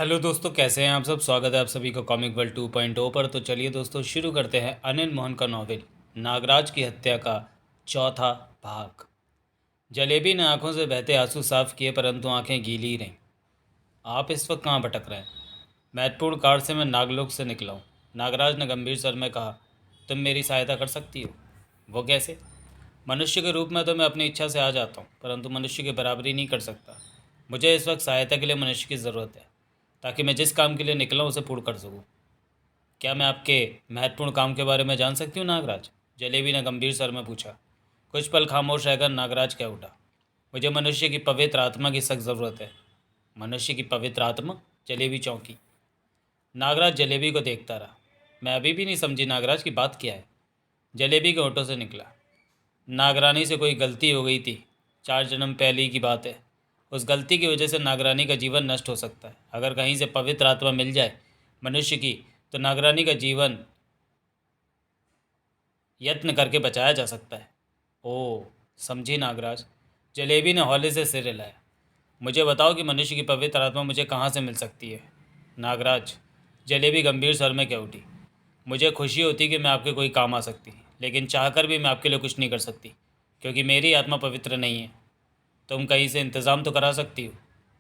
Hello दोस्तों, कैसे हैं आप सब। स्वागत है आप सभी को कॉमिक वर्ल्ड 2.0 पर। तो चलिए दोस्तों, शुरू करते हैं अनिल मोहन का नॉवेल नागराज की हत्या का चौथा भाग। जलेबी ने आंखों से बहते आंसू साफ किए, परंतु आंखें गीली रहीं। आप इस वक्त कहाँ भटक रहे हैं? महत्वपूर्ण कार्य से मैं नागलोक से निकला हूँ, नागराज ने गंभीर स्वर में कहा। तुम मेरी सहायता कर सकती हो? वो कैसे? मनुष्य के रूप में तो मैं अपनी इच्छा से आ जाता हूँ, परंतु मनुष्य की बराबरी नहीं कर सकता। मुझे इस वक्त सहायता के लिए मनुष्य की ज़रूरत है, ताकि मैं जिस काम के लिए निकला हूँ उसे पूर्ण कर सकूँ। क्या मैं आपके महत्वपूर्ण काम के बारे में जान सकती हूँ नागराज? जलेबी ने गंभीर स्वर में पूछा। कुछ पल खामोश रहकर नागराज कह उठा। मुझे मनुष्य की पवित्र आत्मा की सख्त ज़रूरत है। मनुष्य की पवित्र आत्मा? जलेबी चौंकी। नागराज जलेबी को देखता रहा। मैं अभी भी नहीं समझी नागराज की बात क्या है। जलेबी के होठों से निकला। नागरानी से कोई गलती हो गई थी। 4 जन्म पहले की बात है। उस गलती की वजह से नागरानी का जीवन नष्ट हो सकता है। अगर कहीं से पवित्र आत्मा मिल जाए मनुष्य की, तो नागरानी का जीवन यत्न करके बचाया जा सकता है। ओह, समझी नागराज। जलेबी ने हौले से सिर हिलाया। मुझे बताओ कि मनुष्य की पवित्र आत्मा मुझे कहाँ से मिल सकती है? नागराज, जलेबी गंभीर स्वर में कह उठी। मुझे खुशी होती कि मैं आपके कोई काम आ सकती, लेकिन चाहकर भी मैं आपके लिए कुछ नहीं कर सकती, क्योंकि मेरी आत्मा पवित्र नहीं है। तुम कहीं से इंतज़ाम तो करा सकती हो?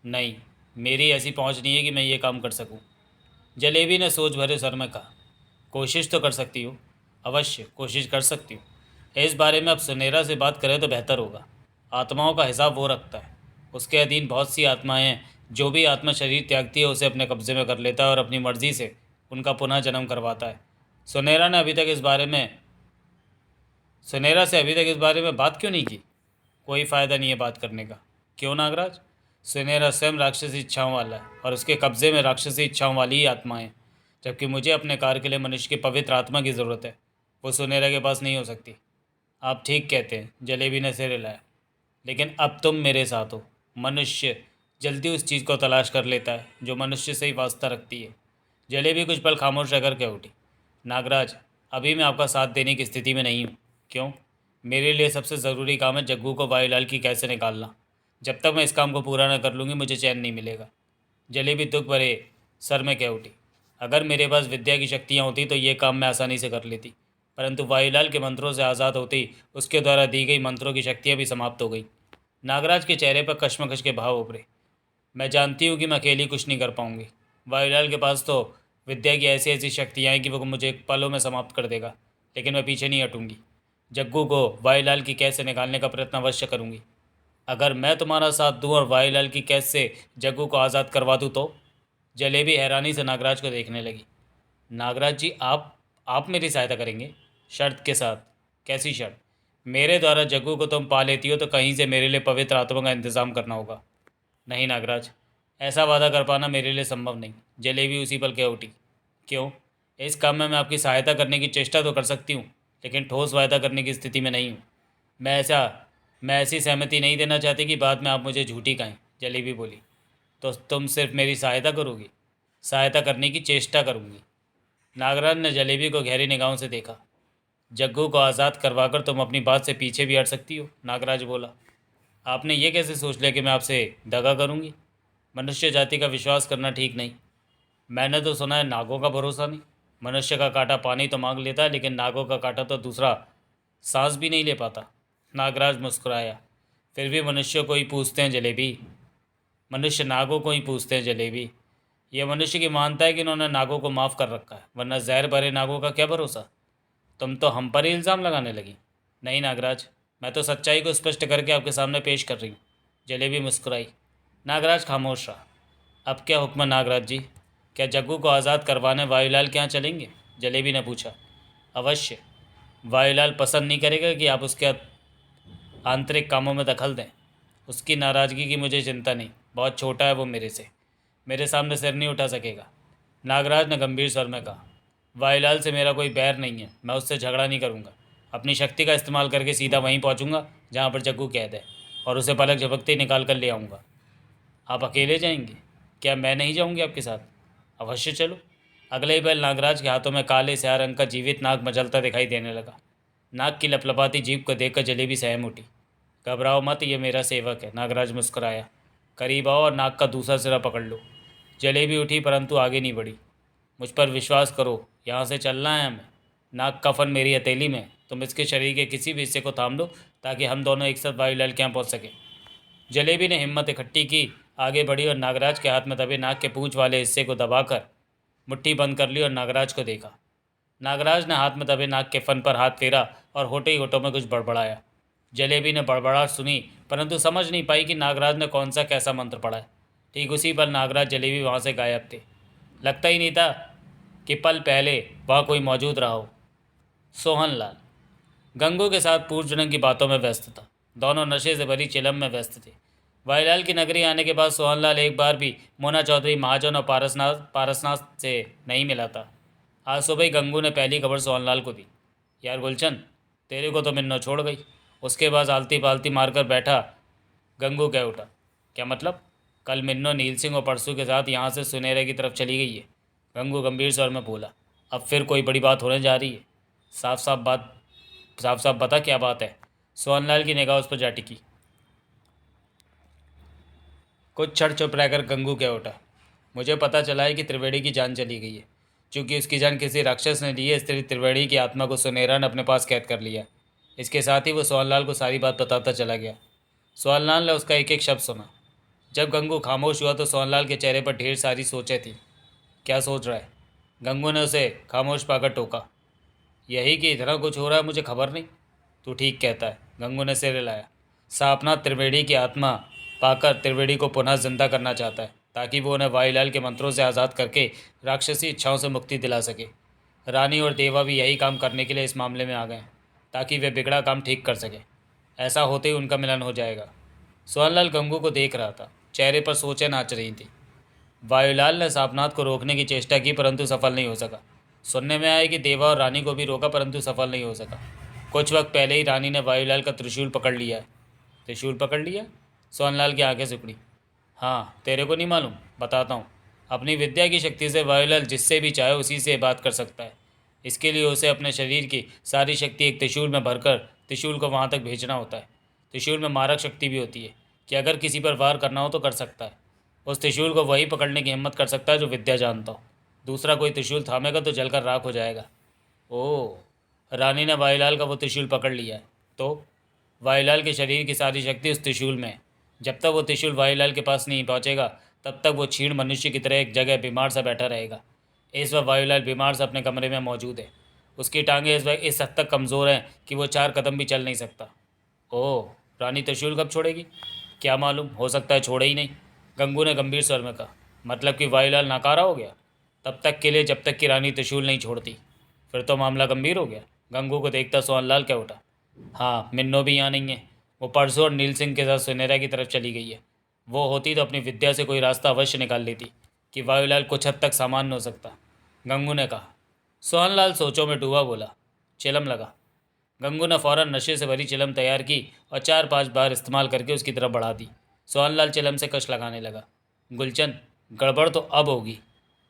नहीं, मेरी ऐसी पहुंच नहीं है कि मैं ये काम कर सकूं। जलेबी ने सोच भरे स्वर में कहा। कोशिश तो कर सकती हो। अवश्य कोशिश कर सकती हूँ। इस बारे में अब सुनेरा से बात करें तो बेहतर होगा। आत्माओं का हिसाब वो रखता है। उसके अधीन बहुत सी आत्माएं हैं। जो भी आत्मा शरीर त्यागती है उसे अपने कब्जे में कर लेता है और अपनी मर्जी से उनका पुनः जन्म करवाता है। सुनेरा ने अभी तक इस बारे में सुनेरा से अभी तक इस बारे में बात क्यों नहीं की? कोई फ़ायदा नहीं है बात करने का। क्यों नागराज? सुनेरा स्वयं राक्षसी इच्छाओं वाला है और उसके कब्ज़े में राक्षसी इच्छाओं वाली ही आत्माएं हैं, जबकि मुझे अपने कार्य के लिए मनुष्य की पवित्र आत्मा की ज़रूरत है। वो सुनेरा के पास नहीं हो सकती। आप ठीक कहते हैं, जलेबी ने सिर हिलाया। लेकिन अब तुम मेरे साथ हो। मनुष्य जल्दी उस चीज़ को तलाश कर लेता है जो मनुष्य से ही वास्ता रखती है। जलेबी कुछ पल खामोश रहकर कह उठी। नागराज, अभी मैं आपका साथ देने की स्थिति में नहीं हूँ। क्यों? मेरे लिए सबसे ज़रूरी काम है जग्गू को वायुलाल की कैसे निकालना। जब तक मैं इस काम को पूरा न कर लूँगी मुझे चैन नहीं मिलेगा। जलेबी दुख भरे सर में कह उठी। अगर मेरे पास विद्या की शक्तियाँ होती तो ये काम मैं आसानी से कर लेती, परंतु वायुलाल के मंत्रों से आज़ाद होते ही उसके द्वारा दी गई मंत्रों की शक्तियाँ भी समाप्त हो गई। नागराज के चेहरे पर कश्मकश के भाव उभरे। मैं जानती हूँ कि मैं अकेली कुछ नहीं कर पाऊँगी। वायुलाल के पास तो विद्या की ऐसी ऐसी शक्तियाँ हैं कि वो मुझे पलों में समाप्त कर देगा, लेकिन मैं पीछे नहीं हटूँगी। जग्गू को वायुलाल की कैद से निकालने का प्रयत्न अवश्य करूँगी। अगर मैं तुम्हारा साथ दूँ और वायुलाल की कैद से जग्गू को आज़ाद करवा दूँ तो? जलेबी हैरानी से नागराज को देखने लगी। नागराज जी, आप मेरी सहायता करेंगे? शर्त के साथ। कैसी शर्त? मेरे द्वारा जग्गू को तुम पा लेती हो तो कहीं से मेरे लिए पवित्र आत्मा का इंतज़ाम करना होगा। नहीं नागराज, ऐसा वादा कर पाना मेरे लिए संभव नहीं। जलेबी उसी पल कह उठी। क्यों? इस काम में मैं आपकी सहायता करने की चेष्टा तो कर सकती हूँ, लेकिन ठोस वायदा करने की स्थिति में नहीं हूँ। मैं ऐसा मैं ऐसी सहमति नहीं देना चाहती कि बाद में आप मुझे झूठी कहें। जलेबी बोली। तो तुम सिर्फ मेरी सहायता करोगी? सहायता करने की चेष्टा करूँगी। नागराज ने जलेबी को गहरी निगाहों से देखा। जग्गू को आज़ाद करवाकर तुम अपनी बात से पीछे भी हट सकती हो, नागराज बोला। आपने ये कैसे सोच लिया कि मैं आपसे दगा करूँगी? मनुष्य जाति का विश्वास करना ठीक नहीं। मैंने तो सुना है नागों का भरोसा नहीं। मनुष्य का कांटा पानी तो मांग लेता है, लेकिन नागों का कांटा तो दूसरा सांस भी नहीं ले पाता। नागराज मुस्कुराया। फिर भी मनुष्य को ही पूछते हैं जलेबी। मनुष्य नागों को ही पूछते हैं जलेबी। यह मनुष्य की मानता है कि इन्होंने नागों को माफ़ कर रखा है, वरना जहर भरे नागों का क्या भरोसा। तुम तो हम पर ही इल्ज़ाम लगाने लगी। नहीं नागराज, मैं तो सच्चाई को स्पष्ट करके आपके सामने पेश कर रही हूँ। जलेबी मुस्कुराई। नागराज खामोश रहा। अब क्या हुक्म है नागराज जी? क्या जग्गू को आज़ाद करवाने वायुलाल के यहाँ चलेंगे? जलेबी ने पूछा। अवश्य। वायुलाल पसंद नहीं करेगा कि आप उसके आंतरिक कामों में दखल दें। उसकी नाराज़गी की मुझे चिंता नहीं, बहुत छोटा है वो मेरे सामने सिर नहीं उठा सकेगा। नागराज ने गंभीर स्वर में कहा। वायुलाल से मेरा कोई बैर नहीं है, मैं उससे झगड़ा नहीं करूँगा। अपनी शक्ति का इस्तेमाल करके सीधा वहीं पहुँचूँगा जहाँ पर जग्गू कैद है, और उसे पलक झपकते ही निकाल कर ले आऊँगा। आप अकेले जाएंगे? क्या मैं नहीं जाऊँगी आपके साथ? अवश्य चलो। अगले ही पल नागराज के हाथों में काले स्याह रंग का जीवित नाग मचलता दिखाई देने लगा। नाग की लपलपाती जीभ को देखकर जलेबी सहम उठी। घबराओ मत, ये मेरा सेवक है, नागराज मुस्कुराया। करीब आओ और नाग का दूसरा सिरा पकड़ लो। जलेबी उठी परंतु आगे नहीं बढ़ी। मुझ पर विश्वास करो, यहाँ से चलना है हमें। नाक का फन मेरी हथेली में, तुम इसके शरीर के किसी भी हिस्से को थाम लो ताकि हम दोनों एक साथ वायुलाल के यहाँ पहुँच सकें। जलेबी ने हिम्मत इकट्ठी की, आगे बढ़ी और नागराज के हाथ में दबे नाक के पूंछ वाले हिस्से को दबाकर मुट्ठी बंद कर ली और नागराज को देखा। नागराज ने हाथ में दबे नाक के फन पर हाथ फेरा और होठे ही होठों में कुछ बड़बड़ाया। जलेबी ने बड़बड़ाहट सुनी परंतु समझ नहीं पाई कि नागराज ने कौन सा कैसा मंत्र पढ़ा है। ठीक उसी पर नागराज जलेबी वहाँ से गायब थे। लगता ही नहीं था कि पल पहले वहाँ कोई मौजूद रहा हो। सोहनलाल गंगू के साथ पूर्व जन्म की बातों में व्यस्त था। दोनों नशे से भरी चिलम में व्यस्त थे। वाईलाल की नगरी आने के बाद सोहनलाल एक बार भी मोना चौधरी महाजन और पारसनाथ से नहीं मिला था। आज सुबह ही गंगू ने पहली खबर सोहनलाल को दी। यार गुलचंद, तेरे को तो मिन्नो छोड़ गई। उसके बाद आलती पालती मारकर बैठा गंगू कह उठा। क्या मतलब? कल मिन्नो नील सिंह और परसू के साथ यहाँ से सुनेरे की तरफ चली गई है। गंगू गंभीर स्वर में बोला। अब फिर कोई बड़ी बात होने जा रही है। साफ साफ बता क्या बात है। सोहनलाल की निगाह उस पर जा टिकी। कुछ क्षण चुप रहकर गंगू कह उठा। मुझे पता चला है कि त्रिवेणी की जान चली गई है। चूँकि उसकी जान किसी राक्षस ने ली है, इसलिए त्रिवेणी की आत्मा को सुनेरा ने अपने पास कैद कर लिया। इसके साथ ही वो सोहनलाल को सारी बात बताता चला गया। सोहनलाल ने उसका एक एक शब्द सुना। जब गंगू खामोश हुआ तो सोहनलाल के चेहरे पर ढेर सारी सोचें थी। क्या सोच रहा है? गंगू ने उसे खामोश पाकर टोका। यही कि इतना कुछ हो रहा है, मुझे खबर नहीं। तू ठीक कहता है, गंगू ने सिर हिलाया। सापना त्रिवेणी की आत्मा पाकर त्रिवेणी को पुनः जिंदा करना चाहता है ताकि वो उन्हें वाईलाल के मंत्रों से आज़ाद करके राक्षसी इच्छाओं से मुक्ति दिला सके। रानी और देवा भी यही काम करने के लिए इस मामले में आ गए ताकि वे बिगड़ा काम ठीक कर सके। ऐसा होते ही उनका मिलन हो जाएगा। सोहनलाल गंगू को देख रहा था। चेहरे पर सोचें नाच रही थी। वायुलाल ने सापनाथ को रोकने की चेष्टा की परंतु सफल नहीं हो सका। सुनने में आया कि देवा और रानी को भी रोका परंतु सफल नहीं हो सका। कुछ वक्त पहले ही रानी ने वायुलाल का त्रिशूल पकड़ लिया है। त्रिशूल पकड़ लिया? सोहनलाल की आंखें सिकुड़ी। हाँ, तेरे को नहीं मालूम? बताता हूँ। अपनी विद्या की शक्ति से वायुलाल जिससे भी चाहे उसी से बात कर सकता है। इसके लिए उसे अपने शरीर की सारी शक्ति एक त्रिशूल में भरकर त्रिशूल को वहाँ तक भेजना होता है। त्रिशूल में मारक शक्ति भी होती है कि अगर किसी पर वार करना हो तो कर सकता है। उस त्रिशूल को वही पकड़ने की हिम्मत कर सकता है जो विद्या जानता हो। दूसरा कोई त्रिशूल थामेगा तो जलकर राख हो जाएगा। ओह, रानी ने वायुलाल का वो त्रिशूल पकड़ लिया है तो? वायुलाल के शरीर की सारी शक्ति उस त्रिशूल में है। जब तक वो त्रिशूल वायुलाल के पास नहीं पहुंचेगा तब तक वो क्षीण मनुष्य की तरह एक जगह बीमार सा बैठा रहेगा। इस वक्त वायुलाल बीमार से अपने कमरे में मौजूद है। उसकी टांगें इस वक्त इस हद तक कमज़ोर हैं कि वो 4 कदम भी चल नहीं सकता। ओह, रानी त्रिशूल कब छोड़ेगी? क्या मालूम, हो सकता है छोड़े ही नहीं। गंगू ने गंभीर स्वर में कहा। मतलब कि वायुलाल नाकारा हो गया? तब तक के लिए जब तक कि रानी त्रिशूल नहीं छोड़ती। फिर तो मामला गंभीर हो गया। गंगू को देखता सोहनलाल क्या उठा। हाँ, मिन्नो भी यहाँ नहीं है। वो परसों और नील सिंह के साथ सुनेरा की तरफ चली गई है। वो होती तो अपनी विद्या से कोई रास्ता अवश्य निकाल लेती कि वायुलाल कुछ हद तक सामान्य हो सकता। गंगू ने कहा। सोहनलाल सोचों में डूबा बोला। चिलम लगा। गंगू ने फ़ौरन नशे से भरी चिलम तैयार की और 4-5 बार इस्तेमाल करके उसकी तरफ बढ़ा दी। सोहनलाल चिलम से कश लगाने लगा। गुलचंद, गड़बड़ तो अब होगी।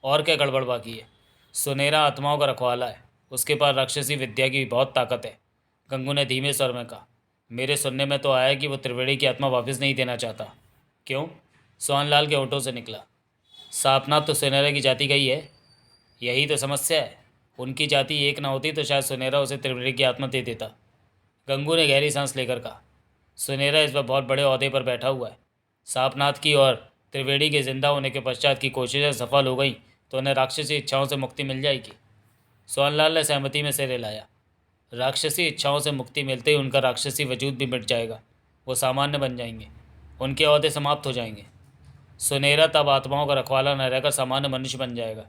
और क्या गड़बड़ बाकी है? सुनेरा आत्माओं का रखवाला है। उसके पास राक्षसी विद्या की बहुत ताकत है। गंगू ने धीमे स्वर में कहा। मेरे सुनने में तो आया कि वो त्रिवेणी की आत्मा वापस नहीं देना चाहता। क्यों? सोहनलाल के होठों से निकला। सापनाथ तो सुनेरा की जाति का ही है। यही तो समस्या है। उनकी जाति एक ना होती तो शायद सुनेरा उसे त्रिवेणी की आत्मा दे देता। गंगू ने गहरी सांस लेकर कहा। सुनेरा इस बार बहुत बड़े ओहदे पर बैठा हुआ है। सापनाथ की और त्रिवेणी के जिंदा होने के पश्चात की कोशिशें सफल हो गई तो उन्हें राक्षसी इच्छाओं से मुक्ति मिल जाएगी। सोहनलाल ने सहमति में सिर हिलाया। राक्षसी इच्छाओं से मुक्ति मिलते ही उनका राक्षसी वजूद भी मिट जाएगा। वो सामान्य बन जाएंगे। उनके ओहदे समाप्त हो जाएंगे। सुनेरा तब आत्माओं का रखवाला न रहकर सामान्य मनुष्य बन जाएगा।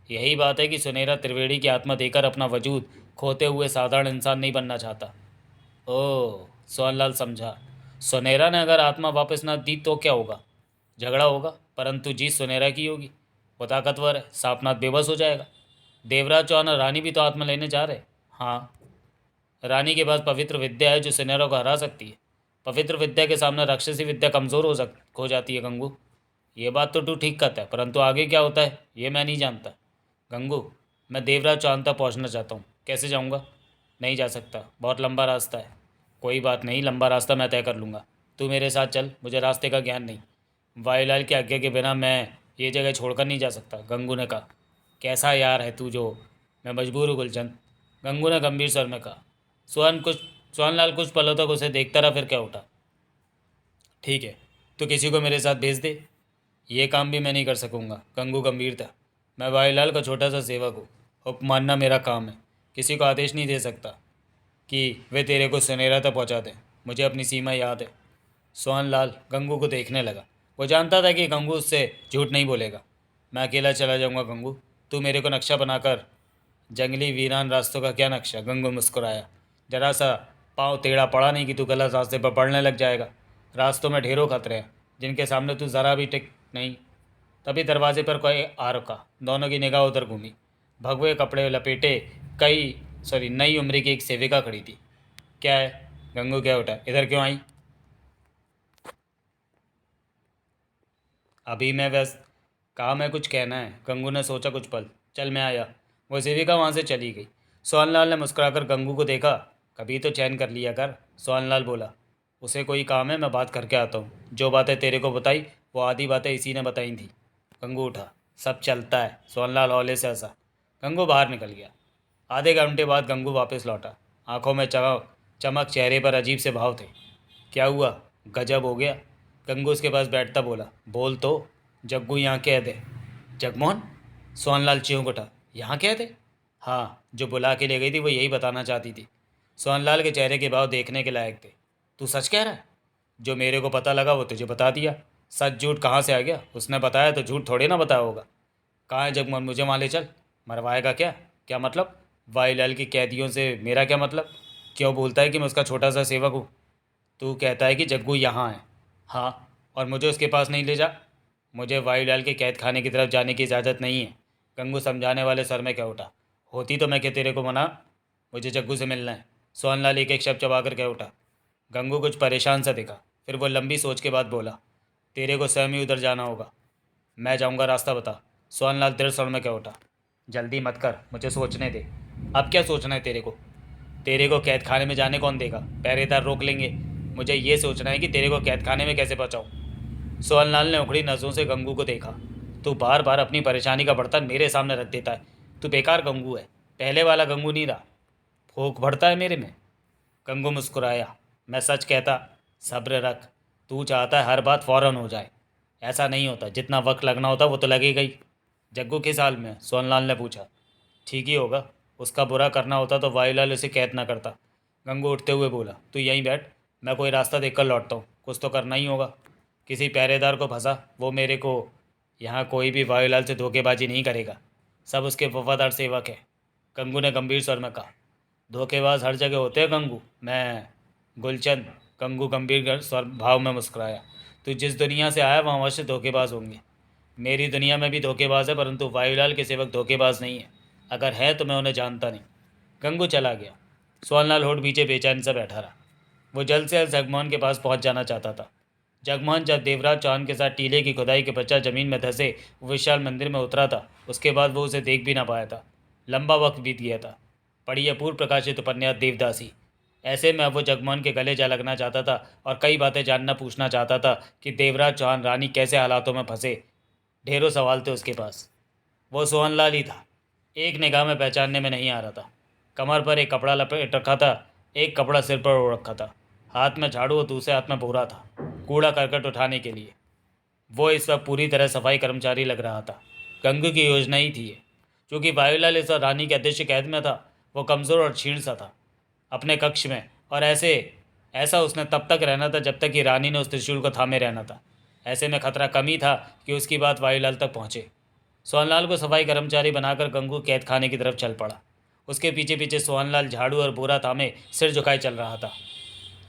यही बात है कि सुनेरा त्रिवेणी की आत्मा देकर अपना वजूद खोते हुए साधारण इंसान नहीं बनना चाहता। ओह, सोहनलाल समझा। सुनेरा ने अगर आत्मा वापस ना दी तो क्या होगा? झगड़ा होगा, परंतु जीत सुनेरा की होगी। वो ताकतवर है, सापनाथ बेबस हो जाएगा। देवराज चौहान और रानी भी तो आत्मा लेने जा रहे। हाँ, रानी के पास पवित्र विद्या है जो सुनेरा को हरा सकती है। पवित्र विद्या के सामने राक्षसी विद्या कमज़ोर हो जाती है। गंगू, ये बात तो तू ठीक कहता है, परंतु आगे क्या होता है ये मैं नहीं जानता। गंगू, मैं देवराज चौहान तक पहुँचना चाहता हूँ। कैसे जाऊँगा? नहीं जा सकता, बहुत लंबा रास्ता है। कोई बात नहीं, लंबा रास्ता मैं तय कर लूँगा। तू मेरे साथ चल, मुझे रास्ते का ज्ञान नहीं। वायुलाल की आज्ञा के बिना मैं ये जगह छोड़कर नहीं जा सकता, गंगू ने कहा। कैसा यार है तू जो मैं मजबूर हूँ गुलचंद, गंगू ने गंभीर स्वर में कहा। सोहनलाल कुछ पलों तक उसे देखता रहा, फिर क्या उठा। ठीक है, तो किसी को मेरे साथ भेज दे। ये काम भी मैं नहीं कर सकूँगा, गंगू गंभीर था। मैं भाईलाल का छोटा सा सेवक हूँ, हुक्म मानना मेरा काम है। किसी को आदेश नहीं दे सकता कि वे तेरे को सुनहरा तक पहुँचा दें। मुझे अपनी सीमा याद है। सोहनलाल गंगू को देखने लगा। वो जानता था कि गंगू उससे झूठ नहीं बोलेगा। मैं अकेला चला जाऊंगा गंगू, तू मेरे को नक्शा बनाकर। जंगली वीरान रास्तों का क्या नक्शा, गंगू मुस्कुराया। जरा सा पाँव टेढ़ा पड़ा नहीं कि तू गलत रास्ते पर पड़ने लग जाएगा। रास्तों में ढेरों खतरे हैं जिनके सामने तू ज़रा भी टिक नहीं। तभी दरवाजे पर कोई आ रुका। दोनों की निगाह उधर घूमी। भगवे कपड़े लपेटे नई उम्र की एक सेविका खड़ी थी। क्या है, गंगू क्या उठा, इधर क्यों आई? अभी मैं व्यस्त, कहा मैं कुछ कहना है। गंगू ने सोचा कुछ पल। चल मैं आया। वो सेविका वहाँ से चली गई। सोहनलाल ने मुस्कुराकर गंगू को देखा। कभी तो चैन कर लिया कर, सोहनलाल बोला। उसे कोई काम है, मैं बात करके आता हूँ। जो बातें तेरे को बताई वो आधी बातें इसी ने बताई थी। गंगू उठा। सब चलता है, सोहनलाल हौले से हंसा। गंगू बाहर निकल गया। आधे घंटे बाद गंगू वापस लौटा। आंखों में चमक चमक, चेहरे पर अजीब से भाव थे। क्या हुआ, गजब हो गया। गंगू उसके पास बैठता बोला। बोल तो, जग्गू यहाँ कह दे। जगमोहन, सोहनलाल चिंक उठा। यहाँ कह दे? हाँ, जो बुला के ले गई थी वो यही बताना चाहती थी। सोहनलाल के चेहरे के भाव देखने के लायक थे। तू सच कह रहा है? जो मेरे को पता लगा वो तुझे बता दिया। सच झूठ कहाँ से आ गया? उसने बताया तो झूठ थोड़े ना बताया होगा। कहाँ है जगमोहन, मुझे वहाँ ले चल। मरवाएगा क्या? क्या मतलब? वाईलाल की कैदियों से मेरा क्या मतलब? क्यों बोलता है कि मैं उसका छोटा सा सेवक हूँ? तू कहता है कि जग्गू यहाँ है। हाँ, और मुझे उसके पास नहीं ले जा। मुझे वाईलाल के कैद खाने की तरफ जाने की इजाज़त नहीं है। गंगू समझाने वाले सर में कह उठा। होती तो मैं क्या तेरे को मना? मुझे जग्गू से मिलना है। सोहनलाल एक एक शब्द चबा कर कह उठा। गंगू कुछ परेशान सा दिखा। फिर वो लंबी सोच के बाद बोला। तेरे को स्वयं ही उधर जाना होगा। मैं जाऊंगा, रास्ता बता। सोहनलाल दृढ़ स्वर में कह उठा। जल्दी मत कर, मुझे सोचने दे। अब क्या सोचना है तेरे को? तेरे को कैद खाने में जाने कौन देगा? पहरेदार रोक लेंगे। मुझे ये सोचना है कि तेरे को कैद खाने में कैसे पहुंचाऊं। सोहनलाल ने उखड़ी नज़रों से गंगू को देखा। तू बार बार अपनी परेशानी का बर्तन मेरे सामने रख देता है। तू बेकार गंगू है, पहले वाला गंगू नहीं रहा। भूख भरता है मेरे में। गंगू मुस्कुराया। मैं सच कहता। सब्र रख। तू चाहता है हर बात फ़ौरन हो जाए। ऐसा नहीं होता, जितना वक्त लगना होता वो तो लगेगा ही। जग्गू किस हाल में है? सोहनलाल ने पूछा। ठीक ही होगा। उसका बुरा करना होता तो वाईलाल उसे कैद ना करता। गंगू उठते हुए बोला। तू यहीं बैठ, मैं कोई रास्ता देखकर लौटता हूँ। कुछ तो करना ही होगा। किसी पहरेदार को फंसा, वो मेरे को। यहाँ कोई भी वाईलाल से धोखेबाजी नहीं करेगा। सब उसके वफादार सेवक हैं। गंगू ने गंभीर स्वर में कहा। धोखेबाज हर जगह होते हैं गंगू। मैं गुलचंद, गंगू गंभीर स्वर भाव में मुस्कुराया। तू जिस दुनिया से आया वहाँ अवश्य धोखेबाज होंगे। मेरी दुनिया में भी धोखेबाज है, परंतु वायुलाल के सेवक धोखेबाज नहीं है। अगर है तो मैं उन्हें जानता नहीं। गंगू चला गया। सोहनलाल होठ पीछे बेचैन सा बैठा रहा। वो जल्द से जल्द जगमोहन के पास पहुंच जाना चाहता था। जगमोहन जब देवराज चौहान के साथ टीले की खुदाई के पश्चात जमीन में धंसे विशाल मंदिर में उतरा था, उसके बाद वो उसे देख भी ना पाया था। लंबा वक्त बीत गया था। पढ़ी अपूर्व प्रकाशित उपन्यास देवदासी। ऐसे में अब वो जगमोहन के गले जा लगना चाहता था और कई बातें जानना पूछना चाहता था कि देवराज चौहान रानी कैसे हालातों में फंसे। ढेरों सवाल थे उसके पास। वो सोहनलाल ही था। एक निगाह में पहचानने में नहीं आ रहा था। कमर पर एक कपड़ा लपेट रखा था, एक कपड़ा सिर पर ओढ़ रखा था। हाथ में झाड़ू और दूसरे हाथ में बोरा था, कूड़ा करकट उठाने के लिए। वो इस वक्त पूरी तरह सफाई कर्मचारी लग रहा था। गंगू की योजना ही थी ये। क्योंकि वायुलाल इस वक्त रानी के अध्यक्ष कैद में था, वो कमज़ोर और क्षीण सा था अपने कक्ष में, और ऐसा उसने तब तक रहना था जब तक कि रानी ने उस त्रिशूल को थामे रहना था। ऐसे में खतरा कम ही था कि उसकी बात वायुलाल तक पहुँचे। सोहनलाल को सफाई कर्मचारी बनाकर गंगू कैद खाने की तरफ चल पड़ा। उसके पीछे पीछे सोहनलाल झाड़ू और बोरा थामे सिर झुकाए चल रहा था।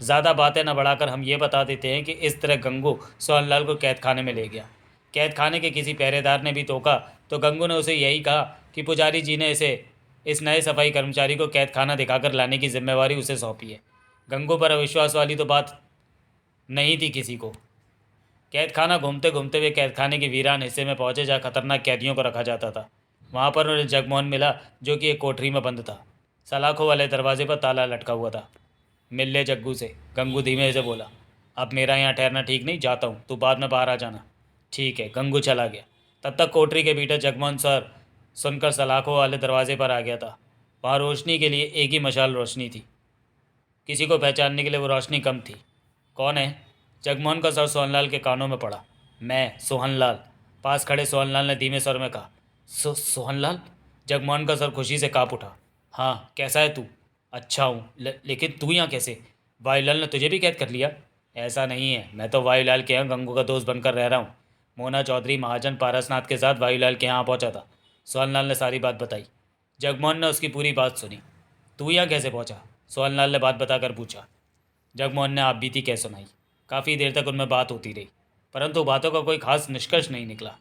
ज़्यादा बातें न बढ़ाकर हम ये बता देते हैं कि इस तरह गंगू सोहनलाल को कैद खाने में ले गया। कैद खाने के किसी पहरेदार ने भी टोका तो गंगू ने उसे यही कहा कि पुजारी जी ने इस नए सफाई कर्मचारी को कैद खाना दिखाकर लाने की जिम्मेवारी उसे सौंपी है। गंगू पर अविश्वास वाली तो बात नहीं थी किसी को। कैद खाना घूमते घूमते वे कैद खाने के वीरान हिस्से में पहुंचे जहाँ खतरनाक कैदियों को रखा जाता था। वहाँ पर उन्हें जगमोहन मिला, जो कि एक कोठरी में बंद था। सलाखों वाले दरवाजे पर ताला लटका हुआ था। मिल ले जग्गू से, गंगू धीमे से बोला। अब मेरा यहाँ ठहरना ठीक नहीं, जाता हूँ, तू बाद में बाहर आ जाना। ठीक है। गंगू चला गया। तब तक कोठरी के भीतर जगमोहन सर सुनकर सलाखों वाले दरवाजे पर आ गया था। वहाँ रोशनी के लिए एक ही मशाल रोशनी थी। किसी को पहचानने के लिए वो रोशनी कम थी। कौन है? जगमोहन का सर सोहनलाल के कानों में पड़ा। मैं, सोहनलाल। पास खड़े सोहनलाल ने धीमे स्वर में कहा। सोहनलाल? जगमोहन का सर खुशी से काँप उठा। हाँ, कैसा है तू? अच्छा हूँ, लेकिन तू यहाँ कैसे? वायुलाल ने तुझे भी कैद कर लिया? ऐसा नहीं है, मैं तो वायुलाल के यहाँ गंगू का दोस्त बनकर रह रहा हूँ। मोना चौधरी महाजन पारसनाथ के साथ वायुलाल के यहाँ पहुँचा था। सोहनलाल ने सारी बात बताई। जगमोहन ने उसकी पूरी बात सुनी। तू यहाँ कैसे पहुँचा? सोहनलाल ने बात बताकर पूछा। जगमोहन ने आप बीती कह सुनाई। काफ़ी देर तक उनमें बात होती रही, परंतु बातों का कोई खास निष्कर्ष नहीं निकला।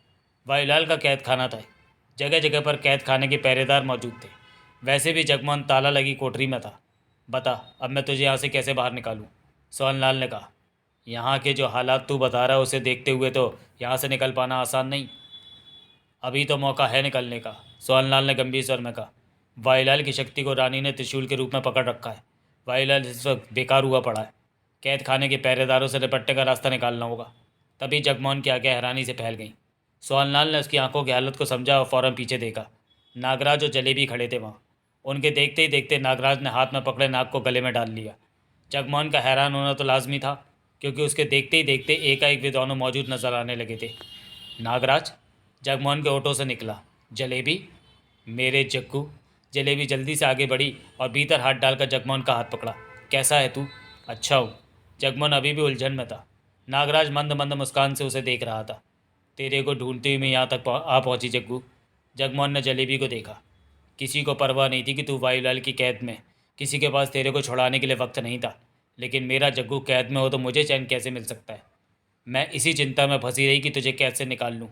वायुलाल का कैद खाना था। जगह जगह पर कैद खाने के पहरेदार मौजूद थे। वैसे भी जगमोहन ताला लगी कोठरी में था। बता, अब मैं तुझे यहाँ से कैसे बाहर निकालूं? सोहनलाल ने कहा। यहाँ के जो हालात तू बता रहा है उसे देखते हुए तो यहाँ से निकल पाना आसान नहीं। अभी तो मौका है निकलने का, सोहनलाल ने गंभीर स्वर में कहा। वायुलाल की शक्ति को रानी ने त्रिशूल के रूप में पकड़ रखा है। वायुलाल इस वक्त बेकार हुआ पड़ा है। कैद खाने के पहरेदारों से निपटने का रास्ता निकालना होगा। तभी जगमोहन की आंखें हैरानी से फैल गईं। सोहनलाल ने उसकी आंखों की हालत को समझा और फौरन पीछे देखा। नागराज और जलेबी खड़े थे वहाँ। उनके देखते ही देखते नागराज ने हाथ में पकड़े नाग को गले में डाल लिया। जगमोहन का हैरान होना तो लाजमी था, क्योंकि उसके देखते ही देखते एकाएक वे दोनों मौजूद नजर आने लगे थे। नागराज? जगमोहन के होठों से निकला। जलेबी? मेरे जग्गू। जलेबी जल्दी से आगे बढ़ी और भीतर हाथ डालकर जगमोहन का हाथ पकड़ा। कैसा है तू? अच्छा हूँ। जगमोहन अभी भी उलझन में था। नागराज मंद मंद मुस्कान से उसे देख रहा था। तेरे को ढूंढते हुए मैं यहाँ तक आ पहुँची जग्गू। जगमोहन ने जलेबी को देखा। किसी को परवाह नहीं थी कि तू वायुलाल की कैद में। किसी के पास तेरे को छुड़ाने के लिए वक्त नहीं था। लेकिन मेरा जग्गू कैद में हो तो मुझे चैन कैसे मिल सकता है? मैं इसी चिंता में फंसी रही कि तुझे कैद से निकाल लूँ।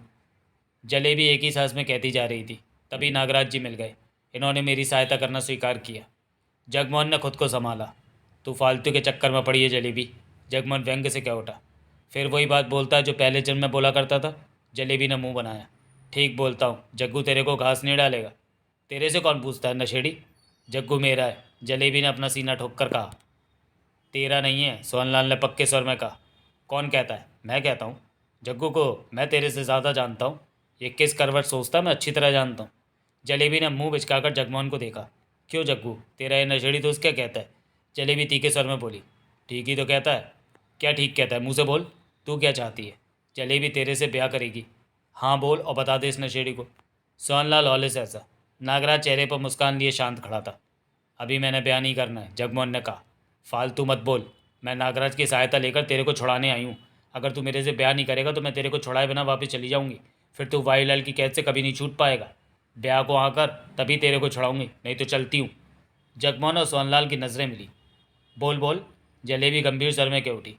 जलेबी एक ही सांस में कहती जा रही थी। तभी नागराज जी मिल गए। इन्होंने मेरी सहायता करना स्वीकार किया। जगमोहन ने खुद को संभाला। तू फालतू के चक्कर में पड़ी है जलेबी, जगमोहन व्यंग से कह उठा। फिर वही बात बोलता है जो पहले जन्म में बोला करता था। जलेबी ने मुंह बनाया। ठीक बोलता हूँ, जग्गू तेरे को घास नहीं डालेगा। तेरे से कौन पूछता है नशेड़ी? जग्गू मेरा है, जलेबी ने अपना सीना ठोक कर कहा। तेरा नहीं है, सोहनलाल ने पक्के स्वर में कहा। कौन कहता है? मैं कहता हूँ। जग्गू को मैं तेरे से ज़्यादा जानता हूँ। ये किस करवट सोचता मैं अच्छी तरह जानता हूँ। जलेबी ने मुंह बिचकाकर जगमोहन को देखा। क्यों जग्गू, तेरा ये नशेड़ी दोस्त क्या कहता है? जलेबी तीखे स्वर में बोली। ठीक ही तो कहता है। क्या ठीक कहता है? मुँह से बोल। तू क्या चाहती है? जलेबी तेरे से ब्याह करेगी। हाँ बोल और बता दे इस नशेड़ी को। सोहनलाल हौले से हंसा। नागराज चेहरे पर मुस्कान लिए शांत खड़ा था। अभी मैंने ब्याह नहीं करना है, जगमोहन ने कहा। फालतू मत बोल। मैं नागराज की सहायता लेकर तेरे को छुड़ाने आई हूँ। अगर तू मेरे से ब्याह नहीं करेगा तो मैं तेरे को छुड़ाए बिना वापस चली जाऊँगी। फिर तू वायुलाल की कैद से कभी नहीं छूट पाएगा। ब्याह को आकर तभी तेरे को छुड़ाऊँगी, नहीं तो चलती हूँ। जगमोहन और सोहनलाल की नज़रें मिली। बोल बोल। जलेबी गंभीर स्वर में कह उठी।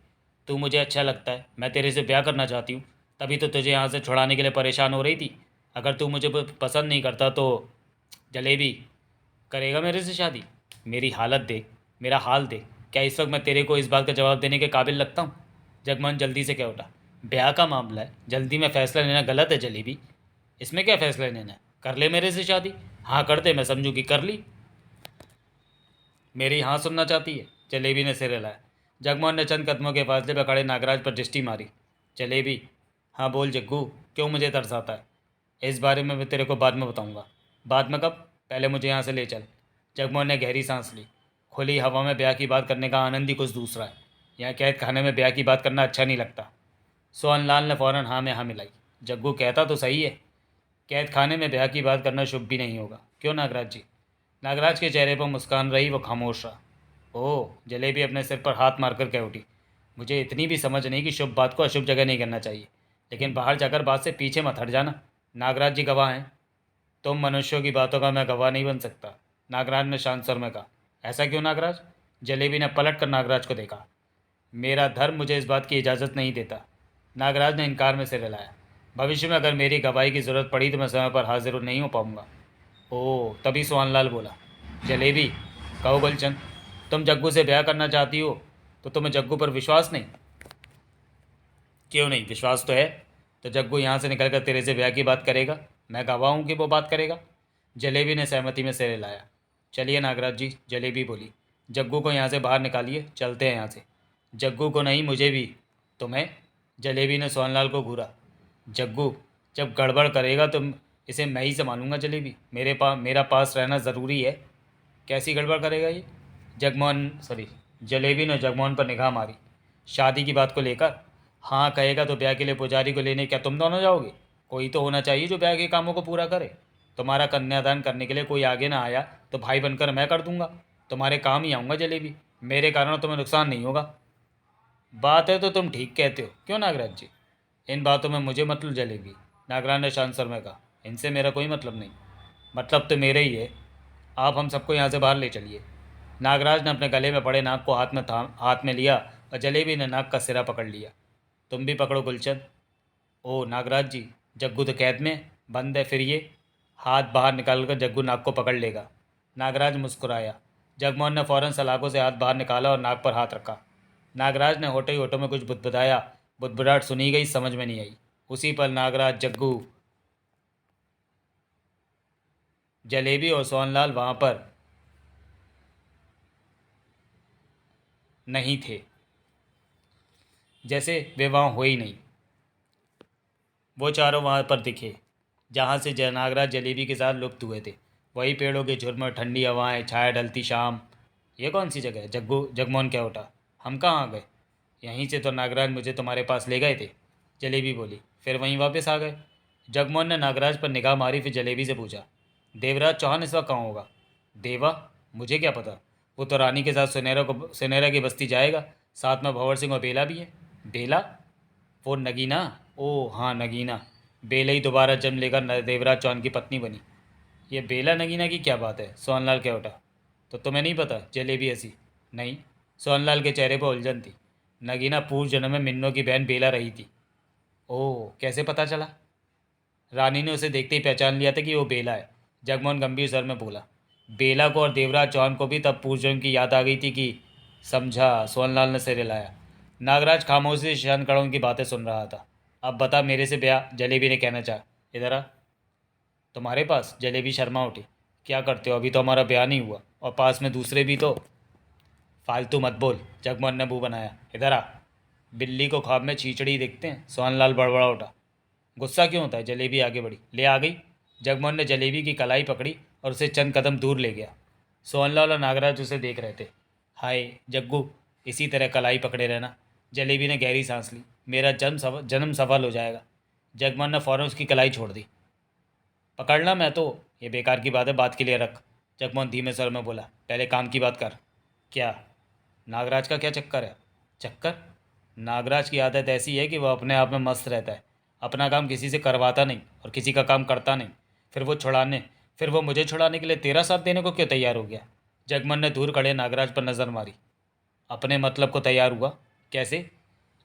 तू मुझे अच्छा लगता है, मैं तेरे से ब्याह करना चाहती हूँ। तभी तो तुझे यहाँ से छुड़ाने के लिए परेशान हो रही थी। अगर तू मुझे पसंद नहीं करता तो जलेबी करेगा मेरे से शादी? मेरी हालत देख, मेरा हाल देख। क्या इस वक्त मैं तेरे को इस बात का जवाब देने के काबिल लगता हूँ? जगमोहन जल्दी से कह उठा। ब्याह का मामला है, जल्दी में फैसला लेना गलत है जलेबी। इसमें क्या फैसला लेना है? कर ले मेरे से शादी। हाँ कर दे, मैं समझूंगी कर ली। मेरी हाँ सुनना चाहती है? जलेबी ने सिर हिलाया। जगमोहन ने चंद कदमों के फासले पर खड़े नागराज पर दृष्टि मारी। जलेबी? हाँ बोल जग्गू, क्यों मुझे तरस आता है? इस बारे में मैं तेरे को बाद में बताऊंगा। बाद में कब? पहले मुझे यहाँ से ले चल। जगमोहन ने गहरी सांस ली। खुली हवा में ब्याह की बात करने का आनंद ही कुछ दूसरा है। यहाँ कैद खाने में ब्याह की बात करना अच्छा नहीं लगता। सोहनलाल ने फौरन हाँ में हाँ मिलाई। जग्गू कहता तो सही है, कैद खाने में ब्याह की बात करना शुभ भी नहीं होगा। क्यों नागराज जी? नागराज के चेहरे पर मुस्कान रही, वो खामोश रहा। ओह, जलेबी अपने सिर पर हाथ मारकर कह उठी। मुझे इतनी भी समझ नहीं कि शुभ बात को अशुभ जगह नहीं करना चाहिए, लेकिन बाहर जाकर बात से पीछे मत हट जाना। नागराज जी गवाह हैं। तुम मनुष्यों की बातों का मैं गवाह नहीं बन सकता, नागराज ने शांत स्वर में कहा। ऐसा क्यों नागराज? जलेबी ने पलट कर नागराज को देखा। मेरा धर्म मुझे इस बात की इजाज़त नहीं देता। नागराज ने इनकार में सिर हिलाया। भविष्य में अगर मेरी गवाही की ज़रूरत पड़ी तो मैं समय पर हाजिर नहीं हो पाऊंगा। ओह, तभी सोहनलाल बोला। जलेबी, कहो गुलचंद, तुम जग्गू से ब्याह करना चाहती हो तो तुम्हें जग्गू पर विश्वास नहीं? क्यों नहीं, विश्वास तो है। तो जग्गू यहाँ से निकलकर तेरे से ब्याह की बात करेगा। मैं गवाह हूँ कि वो बात करेगा। जलेबी ने सहमति में सिर हिलाया। चलिए नागराज जी, जलेबी बोली। जग्गू को यहाँ से बाहर निकालिए, चलते हैं यहाँ से। जग्गू को नहीं, मुझे भी। तुम्हें? जलेबी ने सोहनलाल को घूरा। जग्गू, जब गड़बड़ करेगा तो इसे मैं ही संभालूंगा जलेबी। मेरा पास रहना ज़रूरी है। कैसी गड़बड़ करेगा ये? जगमोहन सॉरी जलेबी ने जगमोहन पर निगाह मारी। शादी की बात को लेकर? हाँ कहेगा तो ब्याह के लिए पुजारी को लेने क्या तुम दोनों जाओगे? कोई तो होना चाहिए जो ब्याह के कामों को पूरा करे। तुम्हारा कन्यादान करने के लिए कोई आगे ना आया तो भाई बनकर मैं कर दूंगा। तुम्हारे काम ही आऊँगा जलेबी। मेरे कारण तुम्हें नुकसान नहीं होगा। बात है तो तुम ठीक कहते हो, क्यों नागराज जी? इन बातों में मुझे मतलब जलेबी। नागराज ने शांत स्वर में कहा, इनसे मेरा कोई मतलब नहीं। मतलब तो मेरे ही है। आप हम सबको यहाँ से बाहर ले चलिए। नागराज ने अपने गले में पड़े नाक को हाथ में लिया और जलेबी ने नाक का सिरा पकड़ लिया। तुम भी पकड़ो गुलचंद। ओ नागराज जी, जग्गू तो कैद में बंद है, फिर ये? हाथ बाहर निकालकर जग्गू नाक को पकड़ लेगा। नागराज मुस्कुराया। जगमोहन ने फौरन सलाखों से हाथ बाहर निकाला और नाक पर हाथ रखा। नागराज ने होठे ही होठों में कुछ बुदबुदाया। बुदबुदाहट सुनी गई, समझ में नहीं आई। उसी पर नागराज, जग्गू, जलेबी और सोनलाल वहाँ पर नहीं थे, जैसे वे वहाँ हो ही नहीं। वो चारों वहाँ पर दिखे जहाँ से नागराज जलेबी के साथ लुप्त हुए थे। वही पेड़ों के झुरमुर, ठंडी हवाएं, छाया ढलती शाम। ये कौन सी जगह है? जगमोहन क्या उठा। हम कहाँ आ गए? यहीं से तो नागराज मुझे तुम्हारे पास ले गए थे। जलेबी बोली। फिर वहीं वापस आ गए। जगमोहन ने नागराज पर निगाह मारी, फिर जलेबी से पूछा, देवराज चौहान इस वक्त कहाँ होगा? देवा? मुझे क्या पता। वो तो रानी के साथ सुनहरा की बस्ती जाएगा। साथ में भंवर सिंह और बेला भी है। बेला? वो नगीना? ओह हाँ नगीना। बेला ही दोबारा जन्म लेकर देवराज चौहान की पत्नी बनी। ये बेला नगीना की क्या बात है? सोनलाल कह उठा। तो तुम्हें नहीं पता? जलेबी हंसी। नहीं। सोनलाल के चेहरे पर उलझन थी। नगीना पूर्व जन्म में मिन्नो की बहन बेला रही थी। ओह, कैसे पता चला? रानी ने उसे देखते ही पहचान लिया था कि वो बेला है। जगमोहन गंभीर स्वर में बोला। बेला को और देवराज चौहान को भी तब पूर्वजन्म की याद आ गई थी कि। समझा, सोनलाल ने सिर हिलाया। नागराज खामोशी से शन कड़ों की बातें सुन रहा था। अब बता, मेरे से ब्याह? जलेबी ने कहना चाहा। इधर आ। तुम्हारे पास? जलेबी शर्मा उठी। क्या करते हो? अभी तो हमारा ब्याह नहीं हुआ और पास में दूसरे भी तो। फालतू मत बोल, जगमोहन ने मुंह बनाया। इधर आ। बिल्ली को ख्वाब में छींचड़ी देखते हैं? सोनलाल बड़बड़ा उठा। गुस्सा क्यों होता है? जलेबी आगे बढ़ी। ले आ गई। जगमोहन ने जलेबी की कलाई पकड़ी और उसे चंद कदम दूर ले गया। सोनलाल और नागराज उसे देख रहे थे। हाय जग्गू, इसी तरह कलाई पकड़े रहना। जलेबी ने गहरी सांस ली। मेरा जन्म सफल हो जाएगा। जगमोहन ने फौरन उसकी कलाई छोड़ दी। पकड़ना मैं तो। ये बेकार की बात है, बात के लिए रख। जगमोहन धीमे स्वर में बोला। पहले काम की बात कर। क्या? नागराज का क्या चक्कर है? चक्कर? नागराज की आदत ऐसी है कि वह अपने आप में मस्त रहता है। अपना काम किसी से करवाता नहीं और किसी का काम करता नहीं। फिर वो मुझे छुड़ाने के लिए तेरा साथ देने को क्यों तैयार हो गया? जगमन ने दूर खड़े नागराज पर नज़र मारी। अपने मतलब को तैयार हुआ? कैसे?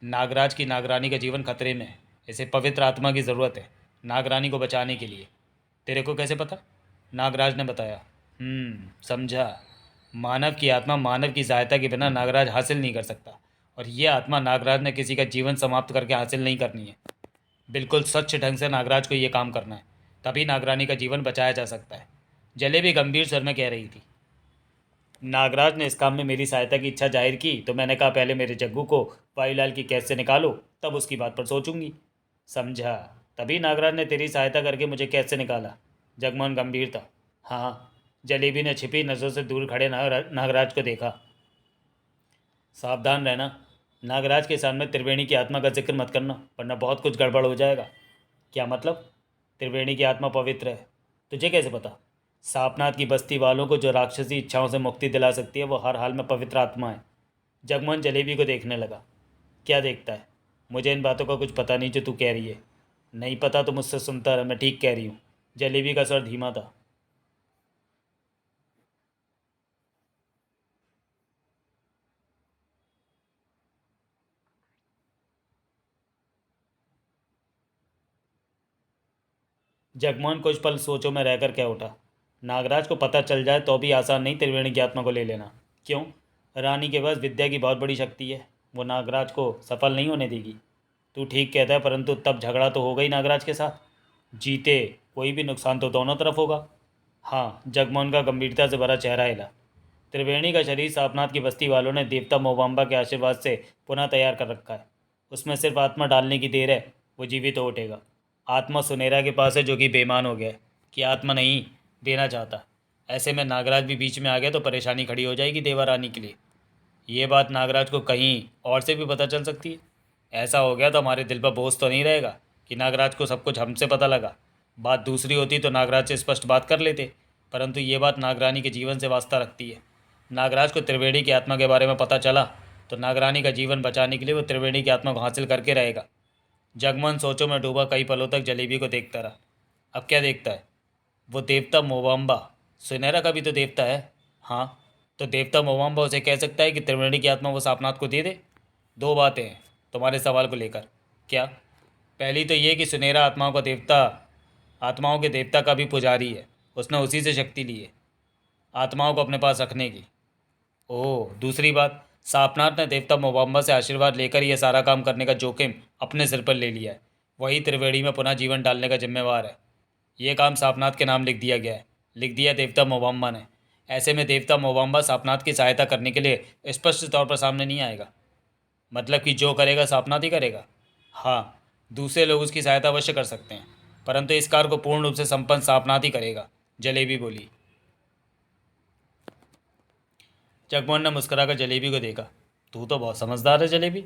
नागराज की नागरानी का जीवन खतरे में है। इसे पवित्र आत्मा की ज़रूरत है नागरानी को बचाने के लिए। तेरे को कैसे पता? नागराज ने बताया। समझा। मानव की आत्मा मानव की सहायता के बिना नागराज हासिल नहीं कर सकता, और यह आत्मा नागराज ने किसी का जीवन समाप्त करके हासिल नहीं करनी है। बिल्कुल स्वच्छ ढंग से नागराज को ये काम करना है, तभी नागरानी का जीवन बचाया जा सकता है। जलेबी गंभीर स्वर में कह रही थी। नागराज ने इस काम में मेरी सहायता की इच्छा जाहिर की तो मैंने कहा पहले मेरे जग्गू को वायुलाल की कैद से निकालो, तब उसकी बात पर सोचूंगी। समझा। तभी नागराज ने तेरी सहायता करके मुझे कैद से निकाला। जगमोहन गंभीर था। हाँ। जलेबी ने छिपी नज़रों से दूर खड़े नागराज को देखा। सावधान रहना। नागराज के सामने त्रिवेणी की आत्मा का जिक्र मत करना, वरना बहुत कुछ गड़बड़ हो जाएगा। क्या मतलब? त्रिवेणी की आत्मा पवित्र है। तुझे कैसे पता? सापनाथ की बस्ती वालों को जो राक्षसी इच्छाओं से मुक्ति दिला सकती है वो हर हाल में पवित्र आत्मा है। जगमोहन जलेबी को देखने लगा। क्या देखता है? मुझे इन बातों का कुछ पता नहीं जो तू कह रही है। नहीं पता तो मुझसे सुनता रह, मैं ठीक कह रही हूँ। जलेबी का स्वर धीमा था। जगमोहन कुछ पल सोचों में रहकर कह उठा। नागराज को पता चल जाए तो भी आसान नहीं त्रिवेणी की आत्मा को ले लेना। क्यों? रानी के पास विद्या की बहुत बड़ी शक्ति है, वो नागराज को सफल नहीं होने देगी। तू ठीक कहता है, परंतु तब झगड़ा तो होगा ही नागराज के साथ। जीते कोई भी नुकसान तो दोनों तरफ होगा। हाँ। जगमोहन का गंभीरता से भरा चेहरा हिला। त्रिवेणी का शरीर सापनाथ की बस्ती वालों ने देवता मोबाम्बा के आशीर्वाद से पुनः तैयार कर रखा है। उसमें सिर्फ आत्मा डालने की देर है, वो जीवित हो उठेगा। आत्मा सुनेरा के पास है जो कि बेईमान हो गया है कि आत्मा नहीं देना चाहता। ऐसे में नागराज भी बीच में आ गया तो परेशानी खड़ी हो जाएगी देवा रानी के लिए। ये बात नागराज को कहीं और से भी पता चल सकती है। ऐसा हो गया तो हमारे दिल पर बोझ तो नहीं रहेगा कि नागराज को सब कुछ हमसे पता लगा। बात दूसरी होती तो नागराज से स्पष्ट बात कर लेते, परंतु ये बात नागरानी के जीवन से वास्ता रखती है। नागराज को त्रिवेणी की आत्मा के बारे में पता चला तो नागरानी का जीवन बचाने के लिए वो त्रिवेणी की आत्मा को हासिल करके रहेगा। जगमोहन सोचों में डूबा कई पलों तक जलेबी को देखता रहा। अब क्या देखता है? वो देवता मोवाम्बा सुनहरा का भी तो देवता है। हाँ, तो देवता मोवाम्बा उसे कह सकता है कि त्रिवेणी की आत्मा वो सापनाथ को दे दे? दो बातें हैं तुम्हारे सवाल को लेकर। क्या? पहली तो ये कि सुनहरा आत्माओं के देवता का भी पुजारी है। उसने उसी से शक्ति ली है आत्माओं को अपने पास रखने की। ओह, दूसरी बात, सापनाथ ने देवता मोवाम्बा से आशीर्वाद लेकर यह सारा काम करने का जोखिम अपने सिर पर ले लिया है। वही त्रिवेणी में पुनः जीवन डालने का जिम्मेवार है। यह काम सापनाथ के नाम लिख दिया गया है, लिख दिया देवता मोवाम्बा ने। ऐसे में देवता मोवाम्बा सापनाथ की सहायता करने के लिए स्पष्ट तौर पर सामने नहीं आएगा। मतलब कि जो करेगा सापनाथ ही करेगा। हाँ, दूसरे लोग उसकी सहायता अवश्य कर सकते हैं, परंतु इस कार्य को पूर्ण रूप से संपन्न सापनाथ ही करेगा, जलेबी बोली। जगमोहन ने मुस्कुराकर जलेबी को देखा। तू तो बहुत समझदार है जलेबी।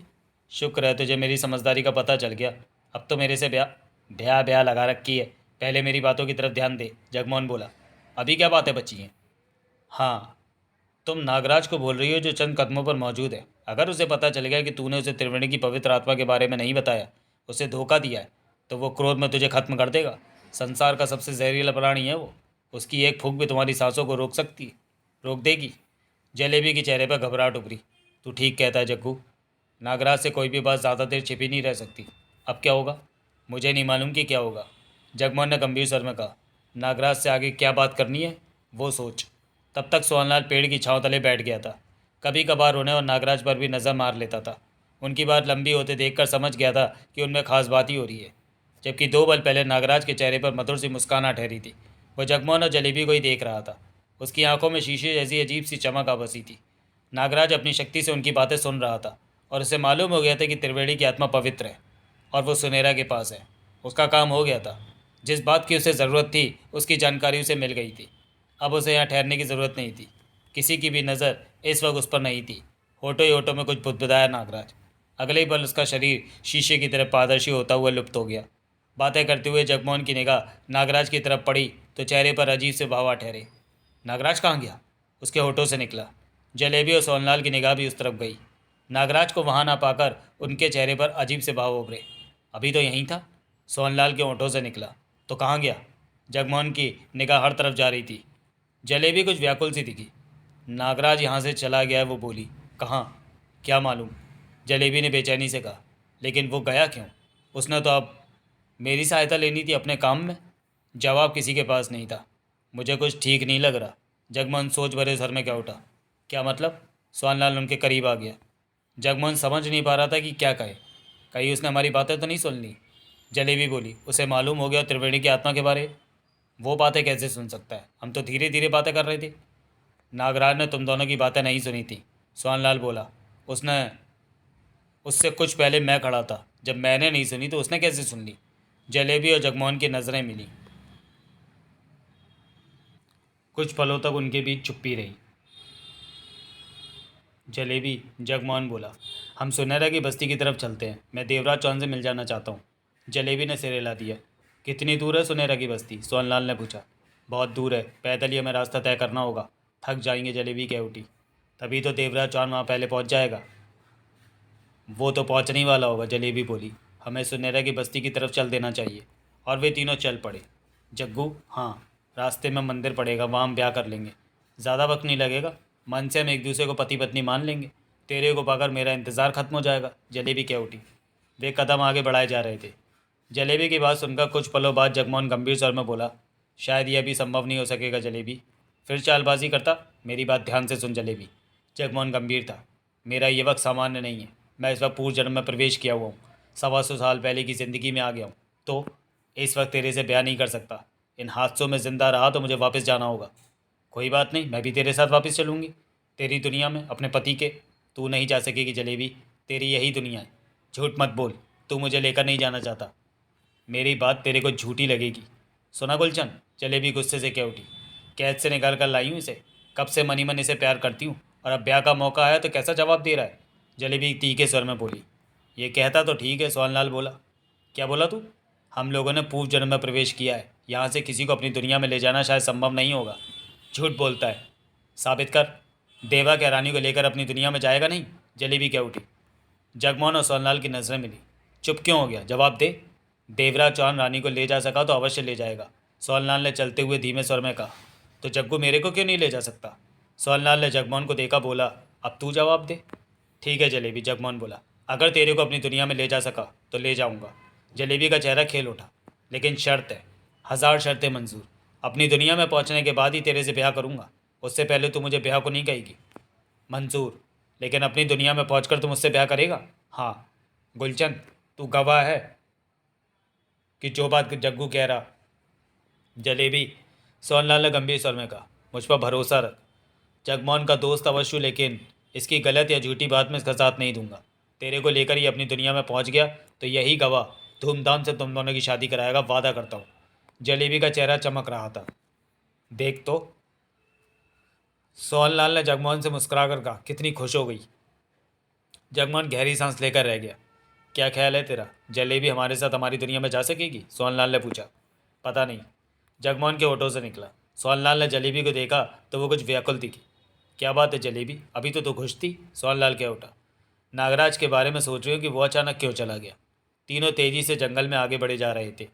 शुक्र है तुझे मेरी समझदारी का पता चल गया। अब तो मेरे से ब्याह ब्याह ब्याह लगा रखी है। पहले मेरी बातों की तरफ ध्यान दे, जगमोहन बोला। अभी क्या बातें बची हैं? हाँ, तुम नागराज को बोल रही हो जो चंद कदमों पर मौजूद है। अगर उसे पता चल गया कि तूने उसे त्रिवेणी की पवित्र आत्मा के बारे में नहीं बताया, उसे धोखा दिया है, तो वो क्रोध में तुझे खत्म कर देगा। संसार का सबसे जहरीला प्राणी है वो। उसकी एक फूंक भी तुम्हारी सांसों को रोक देगी। जलेबी के चेहरे पर घबराहट उभरी। तू ठीक कहता है जग्गू। नागराज से कोई भी बात ज़्यादा देर छिपी नहीं रह सकती। अब क्या होगा? मुझे नहीं मालूम कि क्या होगा, जगमोहन ने गंभीर स्वर में कहा। नागराज से आगे क्या बात करनी है वो सोच। तब तक सोहनलाल पेड़ की छांव तले बैठ गया था। कभी कभार उन्हें और नागराज पर भी नज़र मार लेता था। उनकी बात लंबी होते देखकर समझ गया था कि उनमें खास बात ही हो रही है। जबकि 2 पल पहले नागराज के चेहरे पर मधुर सी मुस्कान आ ठहरी थी, वो जगमोहन और जलेबी को ही देख रहा था। उसकी आंखों में शीशे जैसी अजीब सी चमक आ बसी थी। नागराज अपनी शक्ति से उनकी बातें सुन रहा था और उसे मालूम हो गया था कि त्रिवेणी की आत्मा पवित्र है और वो सुनेरा के पास है। उसका काम हो गया था। जिस बात की उसे ज़रूरत थी उसकी जानकारी उसे मिल गई थी। अब उसे यहाँ ठहरने की ज़रूरत नहीं थी। किसी की भी नज़र इस वक्त उस पर नहीं थी। होठों ही होठों में कुछ बुदबुदाया नागराज। अगले ही पल उसका शरीर शीशे की तरफ पारदर्शी होता हुआ लुप्त हो गया। बातें करते हुए जगमोहन की निगाह नागराज की तरफ पड़ी तो चेहरे पर अजीब से भाव आ ठहरे। नागराज कहाँ गया? उसके होठों से निकला। जलेबी और सोनलाल की निगाह भी उस तरफ गई। नागराज को वहां ना पाकर उनके चेहरे पर अजीब से भाव उभरे। अभी तो यहीं था, सोनलाल के होठों से निकला। तो कहाँ गया? जगमोहन की निगाह हर तरफ जा रही थी। जलेबी कुछ व्याकुल सी दिखी। नागराज यहाँ से चला गया है, वो बोली। कहाँ? क्या मालूम, जलेबी ने बेचैनी से कहा। लेकिन वो गया क्यों? उसने तो अब मेरी सहायता लेनी थी अपने काम में। जवाब किसी के पास नहीं था। मुझे कुछ ठीक नहीं लग रहा। जगमोहन सोच भरे सर में क्या उठा। क्या मतलब? सोनलाल उनके करीब आ गया। जगमोहन समझ नहीं पा रहा था कि क्या कहे। कहीं उसने हमारी बातें तो नहीं सुन ली? जलेबी बोली। उसे मालूम हो गया त्रिवेणी की आत्मा के बारे? वो बातें कैसे सुन सकता है? हम तो धीरे धीरे बातें कर रहे थे। नागराज ने तुम दोनों की बातें नहीं सुनी थी, सोनलाल बोला। उसने उससे कुछ पहले मैं खड़ा था। जब मैंने नहीं सुनी तो उसने कैसे सुन ली? जलेबी और जगमोहन की नज़रें मिली। कुछ पलों तक उनके बीच चुप्पी रही। जलेबी, जगमोहन बोला, हम सुनहरा की बस्ती की तरफ चलते हैं। मैं देवराज चौहान से मिल जाना चाहता हूँ। जलेबी ने सिर हिला दिया। कितनी दूर है सुनहरा की बस्ती? सोनलाल ने पूछा। बहुत दूर है, पैदल ही हमें रास्ता तय करना होगा। थक जाएंगे, जलेबी कह उठी। तभी तो देवराज चौहान वहाँ पहले पहुँच जाएगा। वो तो पहुँचने ही वाला होगा, जलेबी बोली। हमें सुनहरा की बस्ती की तरफ चल देना चाहिए। और वे तीनों चल पड़े। जग्गू, हाँ, रास्ते में मंदिर पड़ेगा, वहाँ हम ब्याह कर लेंगे। ज़्यादा वक्त नहीं लगेगा। मन से हम एक दूसरे को पति पत्नी मान लेंगे। तेरे को पाकर मेरा इंतज़ार खत्म हो जाएगा, जलेबी कह उठी। वे कदम आगे बढ़ाए जा रहे थे। जलेबी की बात सुनकर कुछ पलों बाद जगमोहन गंभीर स्वर में बोला, शायद यह भी संभव नहीं हो सकेगा जलेबी। फिर चालबाजी करता। मेरी बात ध्यान से सुन जलेबी। जगमोहन गंभीर था। मेरा ये वक्त सामान्य नहीं है। मैं इस वक्त पूर्व जन्म में प्रवेश किया हुआ हूँ। 125 साल पहले की ज़िंदगी में आ गया हूँ। तो इस वक्त तेरे से ब्याह नहीं कर सकता। इन हादसों में ज़िंदा रहा तो मुझे वापस जाना होगा। कोई बात नहीं, मैं भी तेरे साथ वापस चलूँगी, तेरी दुनिया में, अपने पति के। तू नहीं जा सकेगी जलेबी, तेरी यही दुनिया है। झूठ मत बोल, तू मुझे लेकर नहीं जाना चाहता। मेरी बात तेरे को झूठी लगेगी। सुना गुलचंद, जलेबी गुस्से से कह उठी। कैद से निकाल कर लाई हूँ इसे, कब से मनी मन इसे प्यार करती हूँ, और अब ब्याह का मौका आया तो कैसा जवाब दे रहा है। जलेबी तीखे स्वर में बोली। ये कहता तो ठीक है, सोहनलाल बोला। क्या बोला तू? हम लोगों ने पूर्व जन्म में प्रवेश किया है, यहाँ से किसी को अपनी दुनिया में ले जाना शायद संभव नहीं होगा। झूठ बोलता है, साबित कर। देवा क्या रानी को लेकर अपनी दुनिया में जाएगा नहीं? जलेबी क्या उठी। जगमोहन और सोहनलाल की नजरें मिली। चुप क्यों हो गया, जवाब दे। देवराज चौहान रानी को ले जा सका तो अवश्य ले जाएगा, सोहनलाल ने चलते हुए धीमे स्वर में कहा। तो जग्गू मेरे को क्यों नहीं ले जा सकता? सोहनलाल ने जगमोहन को देखा, बोला। अब तू जवाब दे। ठीक है जलेबी, जगमोहन बोला। अगर तेरे को अपनी दुनिया में ले जा सका तो ले जाऊंगा। जलेबी का चेहरा खेल उठा। लेकिन शर्त है। 1000 शर्तें मंजूर। अपनी दुनिया में पहुंचने के बाद ही तेरे से ब्याह करूंगा, उससे पहले तू मुझे ब्याह को नहीं कहेगी। मंजूर, लेकिन अपनी दुनिया में पहुंचकर तू मुझसे ब्याह करेगा? हाँ। गुलचंद, तू गवाह है कि जो बात जग्गू कह रहा। जलेबी, सोहनलाल ने गंभीर स्वर में कहा। मुझ पर भरोसा रख। जगमोहन का दोस्त अवश्य, लेकिन इसकी गलत या झूठी बात में इसका साथ नहीं दूंगा। तेरे को लेकर ही अपनी दुनिया में पहुंच गया तो यही गवाह धूमधाम से तुम दोनों की शादी कराएगा, वादा करता हूँ। जलेबी का चेहरा चमक रहा था। देख तो। सोहनलाल ने जगमोहन से मुस्कुराकर कहा। कितनी खुश हो गई। जगमोहन गहरी सांस लेकर रह गया। क्या ख्याल है तेरा, जलेबी हमारे साथ हमारी दुनिया में जा सकेगी? सोहनलाल ने पूछा। पता नहीं, जगमोहन के होठों से निकला। सोहनलाल ने जलेबी को देखा तो वो कुछ व्याकुल दिखी। क्या बात है जलेबी, अभी तो तू खुश थी? सोहनलाल कह उठा। नागराज के बारे में सोच रही हूँ कि वो अचानक क्यों चला गया। तीनों तेजी से जंगल में आगे बढ़े जा रहे थे।